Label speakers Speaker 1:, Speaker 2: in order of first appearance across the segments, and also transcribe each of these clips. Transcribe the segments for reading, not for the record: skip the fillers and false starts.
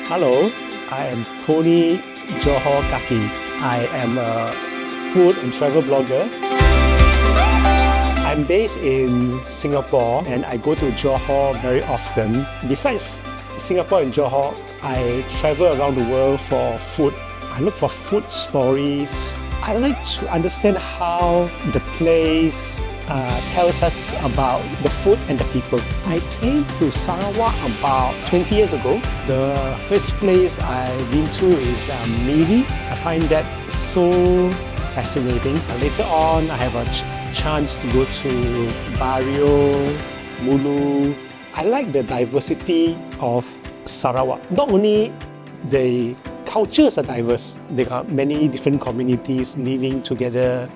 Speaker 1: Hello, I am Tony Johor Kaki. I am a food and travel blogger. I'm based in Singapore and I go to Johor very often. Besides Singapore and Johor, I travel around the world for food. I look for food stories. I like to understand how the place tells us about the food and the people. I came to Sarawak about 20 years ago. The first place I've been to is Miri. I find that so fascinating. Later on, I have a chance to go to Bario, Mulu. I like the diversity of Sarawak. Not only the cultures are diverse, there are many different communities living together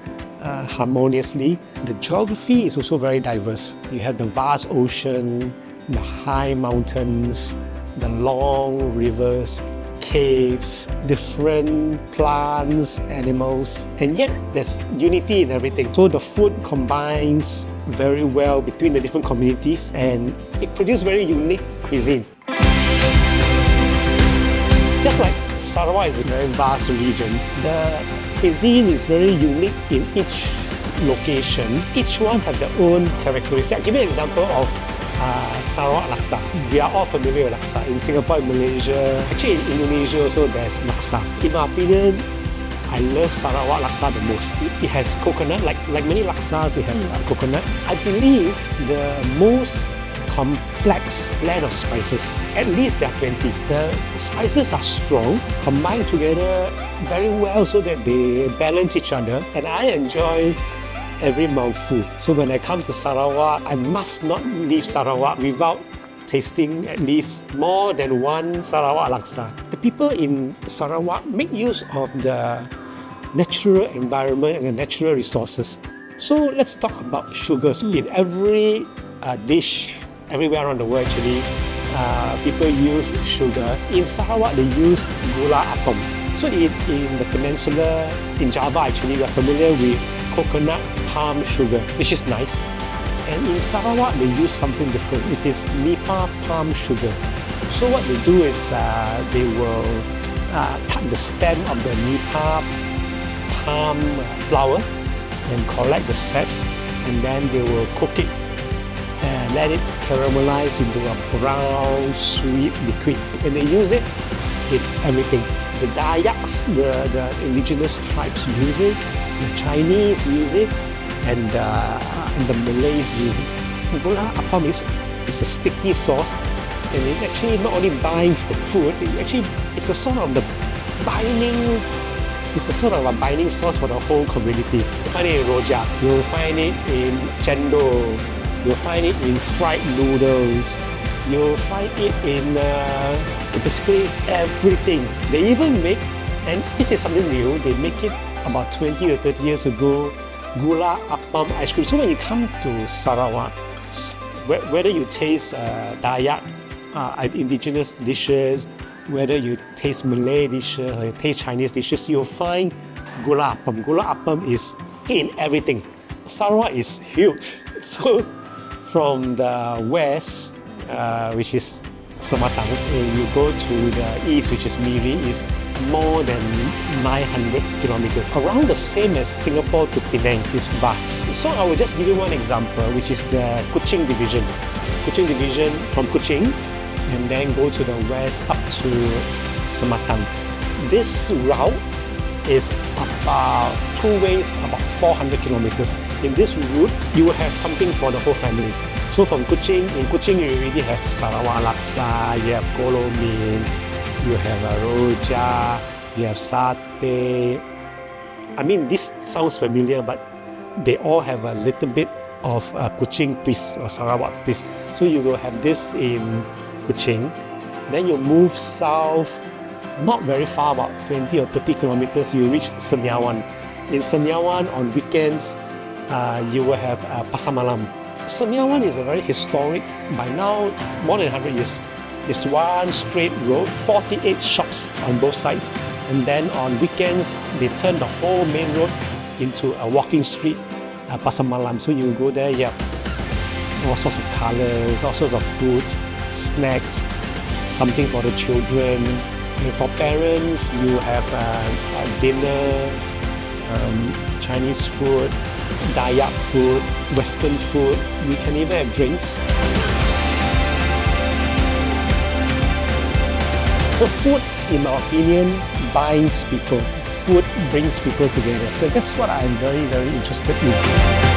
Speaker 1: harmoniously. The geography is also very diverse. You have the vast ocean, the high mountains, the long rivers, caves, different plants, animals, and yet there's unity in everything. So the food combines very well between the different communities and it produces very unique cuisine. Just like Sarawak is a very vast region, the cuisine is very unique in each location. Each one have their own characteristics. I'll give you an example of Sarawak laksa. We are all familiar with laksa. In Singapore, in Malaysia, actually in Indonesia also there's laksa. In my opinion, I love Sarawak laksa the most. It has coconut, like many laksas we have coconut. I believe the most complex blend of spices. At least there are 20. The spices are strong, combined together very well so that they balance each other, and I enjoy every mouthful. So when I come to Sarawak, I must not leave Sarawak without tasting at least more than one Sarawak laksa. The people in Sarawak make use of the natural environment and the natural resources. So let's talk about sugars. In every dish, everywhere around the world actually, people use sugar. In Sarawak, they use gula apam. So in the peninsula, in Java actually, we are familiar with coconut palm sugar, which is nice. And in Sarawak, they use something different. It is nipa palm sugar. So what they do is they will cut the stem of the nipa palm flower and collect the sap, and then they will cook it and let it caramelize into a brown, sweet liquid. And they use it in everything. The Dayaks, the indigenous tribes use it, the Chinese use it, and the Malays use it. Gula apam is a sticky sauce, and it actually not only binds the food, it's a sort of a binding sauce for the whole community. You'll find it in rojak, you'll find it in cendol, you'll find it in fried noodles, you'll find it in basically everything. They even make, and this is something new, they make it about 20 or 30 years ago, gula apam ice cream. So when you come to Sarawak, whether you taste Dayak, indigenous dishes, whether you taste Malay dishes or you taste Chinese dishes, you'll find gula apam. Gula apam is in everything. Sarawak is huge. So from the west, which is Sematang, and you go to the east, which is Miri, is more than 900 kilometers. Around the same as Singapore to Penang, is vast. So I will just give you one example, which is the Kuching division. Kuching division from Kuching, and then go to the west up to Sematang. This route is about two ways, about 400 kilometers. In this route, you will have something for the whole family. So from Kuching, in Kuching you already have Sarawak laksa, you have kolomin, you have rojak, you have satay. I mean, this sounds familiar, but they all have a little bit of Kuching twist or Sarawak twist. So you will have this in Kuching. Then you move south, not very far, about 20 or 30 kilometers, you reach Senyawan. In Senyawan, on weekends, you will have Pasar Malam. Senyawan is a very historic, by now more than 100 years. It's one straight road, 48 shops on both sides, and then on weekends they turn the whole main road into a walking street, Pasar Malam. So you go there, you have all sorts of colors, all sorts of foods, snacks, something for the children. And for parents, you have dinner, Chinese food, Dayak food, Western food. You can even have drinks. So food, in my opinion, binds people. Food brings people together. So that's what I'm very, very interested in.